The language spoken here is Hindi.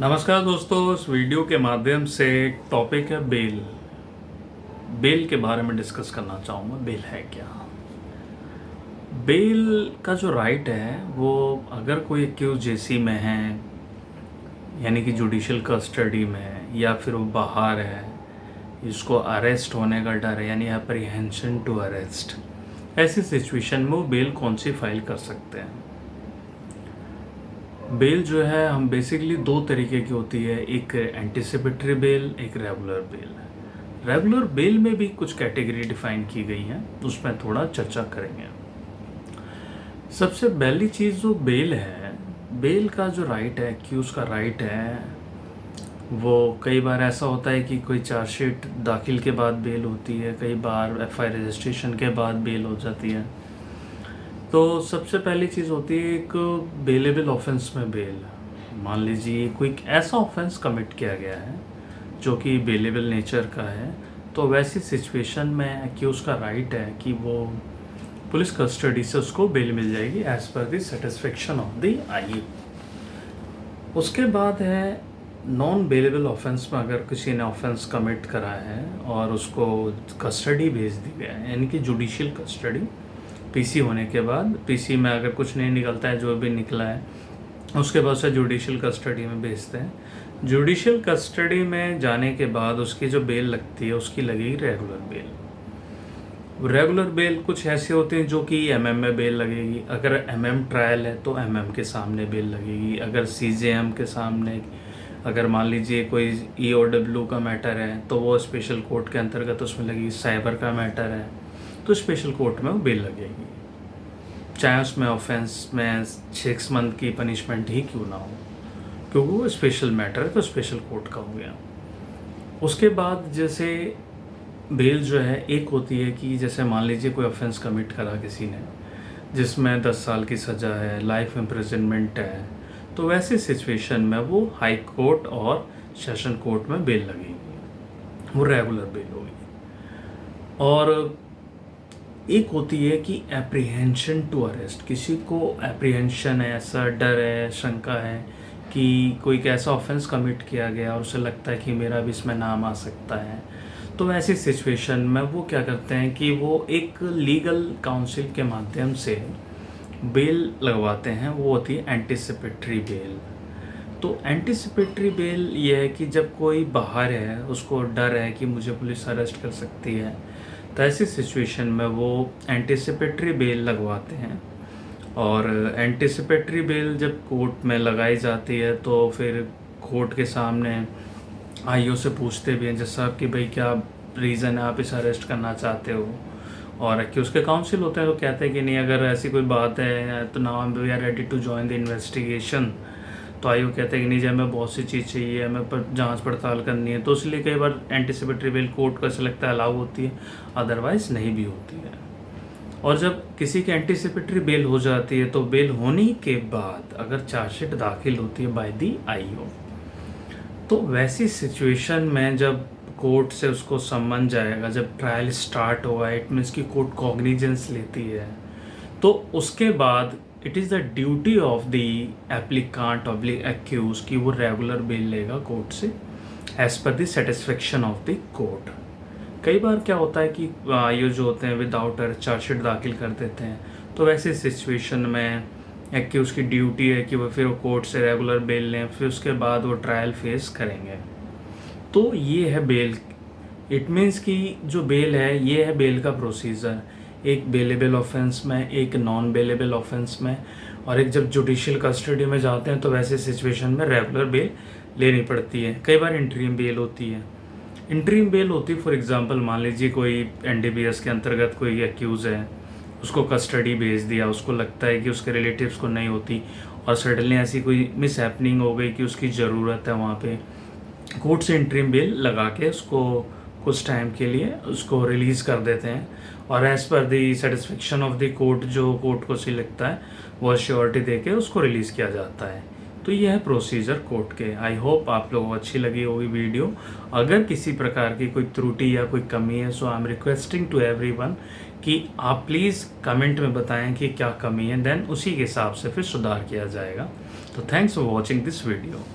नमस्कार दोस्तों, इस वीडियो के माध्यम से टॉपिक है बेल। बेल के बारे में डिस्कस करना चाहूँगा। बेल है क्या? बेल का जो राइट है वो अगर कोई एक्यूज जेसी में है, यानी कि जुडिशियल कस्टडी में है, या फिर वो बाहर है, इसको अरेस्ट होने का डर है यानी अप्रीहेंशन टू अरेस्ट, ऐसी सिचुएशन में वो बेल कौन सी फाइल कर सकते हैं। बेल जो है हम बेसिकली दो तरीके की होती है, एक एंटिसिपेटरी बेल, एक रेगुलर बेल। रेगुलर बेल में भी कुछ कैटेगरी डिफाइन की गई हैं, उसमें थोड़ा चर्चा करेंगे। सबसे पहली चीज़ जो बेल है, बेल का जो राइट है, एक्यूज का राइट है, वो कई बार ऐसा होता है कि कोई चार्जशीट दाखिल के बाद बेल होती है, कई बार एफआईआर रजिस्ट्रेशन के बाद बेल हो जाती है। तो सबसे पहली चीज़ होती है एक बेलेबल ऑफेंस में बेल। मान लीजिए कोई ऐसा ऑफेंस कमिट किया गया है जो कि बेलेबल नेचर का है, तो वैसी सिचुएशन में एक्यूज का राइट है कि वो पुलिस कस्टडी से उसको बेल मिल जाएगी एज पर the satisfaction of the eye. उसके बाद है नॉन बेलेबल ऑफेंस में अगर किसी ने ऑफेंस कमिट करा है और उसको कस्टडी भेज दी गया है, यानी कि जुडिशियल कस्टडी, पीसी होने के बाद, पीसी में अगर कुछ नहीं निकलता है, जो भी निकला है उसके बाद से जुडिशियल कस्टडी में भेजते हैं। जुडिशियल कस्टडी में जाने के बाद उसकी जो बेल लगती है उसकी लगेगी रेगुलर बेल। रेगुलर बेल कुछ ऐसी होती हैं जो कि एमएम में बेल लगेगी। अगर एमएम ट्रायल है तो एमएम के सामने बेल लगेगी। अगर सीजेएम के सामने, अगर मान लीजिए कोई ईओडब्ल्यू का मैटर है तो वो स्पेशल कोर्ट के अंतर्गत उसमें लगेगी। साइबर का मैटर है तो स्पेशल कोर्ट में वो बेल लगेगी, चाहे उसमें ऑफेंस में 6 मंथ की पनिशमेंट ही क्यों ना हो, क्योंकि वो स्पेशल मैटर है तो स्पेशल कोर्ट का हो गया। उसके बाद जैसे बेल जो है एक होती है कि जैसे मान लीजिए कोई ऑफेंस कमिट करा किसी ने जिसमें 10 साल की सज़ा है, लाइफ इम्प्रिजनमेंट है, तो वैसी सिचुएशन में वो हाई कोर्ट और सेशन कोर्ट में बेल लगेगी, वो रेगुलर बेल होगी। और एक होती है कि एप्रीहेंशन टू अरेस्ट, किसी को एप्रीहेंशन है, ऐसा डर है, शंका है कि कोई कैसा ऑफेंस कमिट किया गया और उसे लगता है कि मेरा भी इसमें नाम आ सकता है, तो ऐसी सिचुएशन में वो क्या करते हैं कि वो एक लीगल काउंसिल के माध्यम से बेल लगवाते हैं। वो होती है एंटिसिपेटरी बेल। तो एंटिसिपेटरी बेल ये है कि जब कोई बाहर है, उसको डर है कि मुझे पुलिस अरेस्ट कर सकती है, तो ऐसी सिचुएशन में वो एंटिसिपेटरी बेल लगवाते हैं। और एंटिसिपेटरी बेल जब कोर्ट में लगाई जाती है तो फिर कोर्ट के सामने आईओ से पूछते भी हैं जज साहब कि भाई क्या रीज़न है, आप इसे अरेस्ट करना चाहते हो। और कि उसके काउंसिल होते हैं तो कहते हैं कि नहीं, अगर ऐसी कोई बात है तो now we are ready to join the investigation. तो आईओ कहते हैं कि नहीं जी, हमें बहुत सी चीज़ चाहिए, हमें पर जांच पड़ताल करनी है। तो इसलिए कई बार एंटिसिपेटरी बेल कोर्ट को ऐसा लगता है अलाउ होती है, अदरवाइज नहीं भी होती है। और जब किसी की एंटिसिपेटरी बेल हो जाती है तो बेल होने के बाद अगर चार्जशीट दाखिल होती है बाय दी आईओ, तो वैसी सिचुएशन में जब कोर्ट से उसको सम्मन जाएगा, जब ट्रायल स्टार्ट होगा, इट मीन्स की कोर्ट कॉग्निजेंस लेती है, तो उसके बाद it is the duty of the applicant oblique accuse कि वो रेगुलर बेल लेगा कोर्ट से एज पर the satisfaction of the court. कई बार क्या होता है कि ये जो होते हैं विदाउट चार्जशीट दाखिल कर देते हैं, तो वैसे सिचुएशन में एक्यूज की ड्यूटी है कि वो फिर वो कोर्ट से रेगुलर बेल लें, फिर उसके बाद वो ट्रायल फेस करेंगे। तो ये है बेल। इट मीन्स कि जो बेल है ये है बेल का प्रोसीजर, एक बेलेबल ऑफेंस में, एक नॉन बेलेबल ऑफेंस में, और एक जब जुडिशियल कस्टडी में जाते हैं तो वैसे सिचुएशन में रेगुलर बेल लेनी पड़ती है। कई बार इंटरिम बेल होती है। इंटरिम बेल होती है फॉर एग्जांपल मान लीजिए कोई एनडीपीएस के अंतर्गत कोई एक्यूज़ है, उसको कस्टडी भेज दिया, उसको लगता है कि उसके रिलेटिव्स को नहीं होती और सडनली ऐसी कोई मिस हैपनिंग हो गई कि उसकी ज़रूरत है, वहाँ पे कोर्ट से इंटरिम बेल लगा के उसको कुछ टाइम के लिए उसको रिलीज़ कर देते हैं। और as per the satisfaction of the court, जो कोर्ट को सही लगता है वो श्योरिटी दे के उसको रिलीज़ किया जाता है। तो ये है प्रोसीजर कोर्ट के। आई होप आप लोगों को अच्छी लगी होगी वीडियो। अगर किसी प्रकार की कोई त्रुटि या कोई कमी है, so I am requesting to everyone कि आप प्लीज़ कमेंट में बताएं कि क्या कमी है, देन उसी के हिसाब से फिर सुधार किया जाएगा। तो thanks for watching this video.